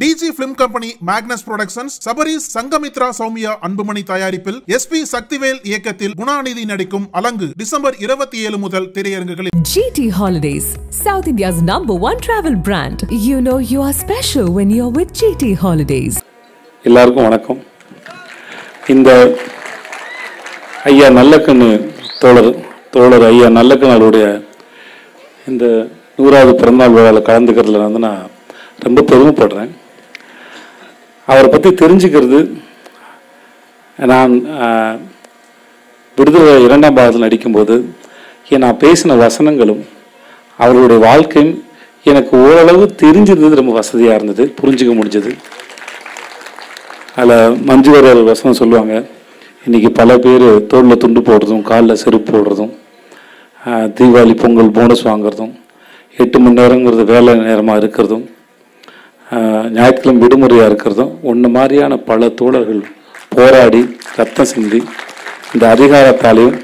டிஜி film company, Magnus productions, Sabaris Sangamithra Soumya Anbumani தயாரிப்பில் SP Sakthivel இயக்கத்தில் குணாநிதி நடிக்கும் அலங்கு டிசம்பர் 27 முதல் திரையரங்குகளில். GT Holidays, South India's #1 travel brand. You know you are special when you're with GT Holidays. எல்லாருக்கும் வணக்கம். இந்த ஐயா நல்லக்கண்ணு தோழர் ஐயா நல்லக்கண்ணனுடைய இந்த 100வது பிறந்தநாள் விழாவில் கலந்துக்கிறதுல நான் ரொம்ப பெருமைப்படுறேன். அவரை பற்றி தெரிஞ்சுக்கிறது, நான் விடுதலை 2ஆம் பாகத்தில் நடிக்கும்போது நான் பேசின வசனங்களும் அவர்களுடைய வாழ்க்கையும் எனக்கு ஓரளவு தெரிஞ்சிருந்தது, ரொம்ப வசதியாக இருந்தது, புரிஞ்சிக்க முடிஞ்சது. அதில் மஞ்சுவர் வசனம் சொல்லுவாங்க, இன்றைக்கி பல பேர் தோளில் துண்டு போடுறதும் காலில் செருப்பு போடுறதும் தீபாவளி பொங்கல் போனஸ் வாங்குறதும் 8 மணி நேரங்கிறது வேலை நேரமாக இருக்கிறதும் ஞாயிற்றுக்கிழமை விடுமுறையாக இருக்கிறதும் ஒன்று மாதிரியான பல தோழர்கள் போராடி ரத்தம் சிந்தி இந்த அதிகாரத்தாலையும்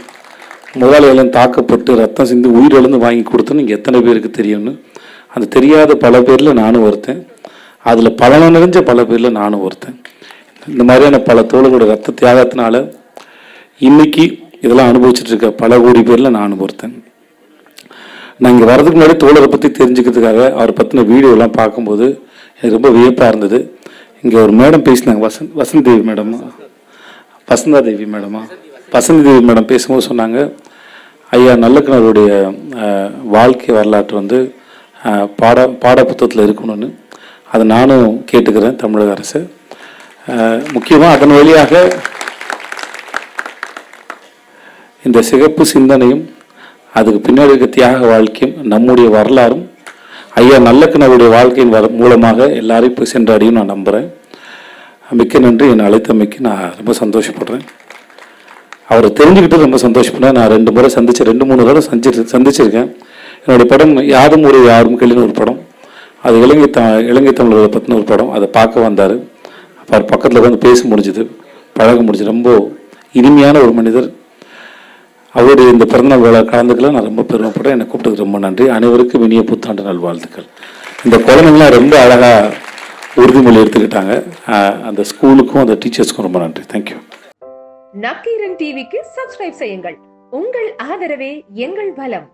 முதலாளிகளும் தாக்கப்பட்டு ரத்தம் சிந்தி உயிரிழந்து வாங்கி கொடுத்தோன்னு இங்கே எத்தனை பேருக்கு தெரியும்னு, அந்த தெரியாத பல பேரில் நானும் ஒருத்தன், அதில் பலன் நிறைஞ்ச பல பேரில் நானும் ஒருத்தன். இந்த மாதிரியான பல தோழர்களோட ரத்த தியாகத்தினால இன்னைக்கு இதெல்லாம் அனுபவிச்சுட்டு இருக்க பல கோடி பேரில் நானும் ஒருத்தன். நான் இங்கே வர்றதுக்கு முன்னாடி தோழரை பற்றி தெரிஞ்சுக்கிறதுக்காக அவரை பற்றின வீடியோலாம் பார்க்கும்போது எனக்கு ரொம்ப வியப்பாக இருந்தது. இங்கே ஒரு மேடம் பேசினாங்க, வசந்தி தேவி மேடம் பேசும்போது சொன்னாங்க, ஐயா நல்லக்கண்ணருடைய வாழ்க்கை வரலாற்று வந்து பாட புத்தகத்தில் இருக்கணும்னு. அதை நானும் கேட்டுக்கிறேன் தமிழக அரசு. முக்கியமாக அதன் வழியாக இந்த சிகப்பு சிந்தனையும் அதுக்கு பின்னாடி இருக்க தியாக வாழ்க்கையும் நம்முடைய வரலாறும் ஐயா நல்லக்கண்ணருடைய வாழ்க்கையின் மூலமாக எல்லாரையும் போய் சென்றடையும் நான் நம்புகிறேன். மிக்க நன்றி. என்னை அழைத்தமைக்கு நான் ரொம்ப சந்தோஷப்படுறேன். அவரை தெரிஞ்சுக்கிட்டு ரொம்ப சந்தோஷப்படுறேன். நான் 2 முறை சந்திச்சேன், 2-3 தடவை சந்திச்சிருக்கேன். என்னுடைய படம் யாரும் ஒரு யாரும் கேள்வின்னு ஒரு படம், அது இலங்கை தமிழர்களை பற்றின ஒரு படம். அதை பார்க்க வந்தார். அவர் பக்கத்தில் வந்து பேச முடிஞ்சுது, பழக முடிஞ்சது. ரொம்ப இனிமையான ஒரு மனிதர். அவருடைய இந்த பிறந்தநாள் விழா கலந்துக்கலாம் நான் ரொம்ப பெருமைப்படுறேன். என்னை கூப்பிட்டதுக்கு ரொம்ப நன்றி. அனைவருக்கும் இனிய புத்தாண்டு நல்வாழ்த்துக்கள். இந்த குழந்தைங்களாம் ரொம்ப அழகாக உறுதிமொழி எடுத்துக்கிட்டாங்க. அந்த ஸ்கூலுக்கும் அந்த டீச்சர்ஸ்க்கும் ரொம்ப நன்றி. தேங்க்யூ. நக்கீரன் டிவிக்கு சப்ஸ்கிரைப் செய்யுங்கள். உங்கள் ஆதரவே எங்கள் பலம்.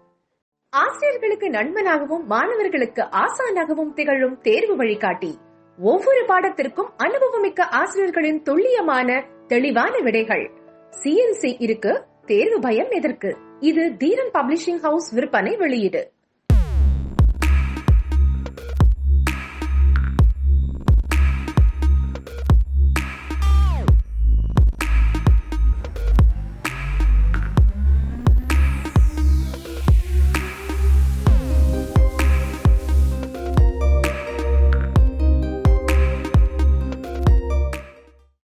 ஆசிரியர்களுக்கு நண்பனாகவும் மாணவர்களுக்கு ஆசானாகவும் திகழும் தேர்வு வழிகாட்டி. ஒவ்வொரு பாடத்திற்கும் அனுபவமிக்க ஆசிரியர்களின் துல்லியமான தெளிவான விடைகள். CNC இருக்கு, தேர்வு பயம் எதற்கு? இது தீரன் பப்ளிஷிங் ஹவுஸ் விற்பனை வெளியீடு.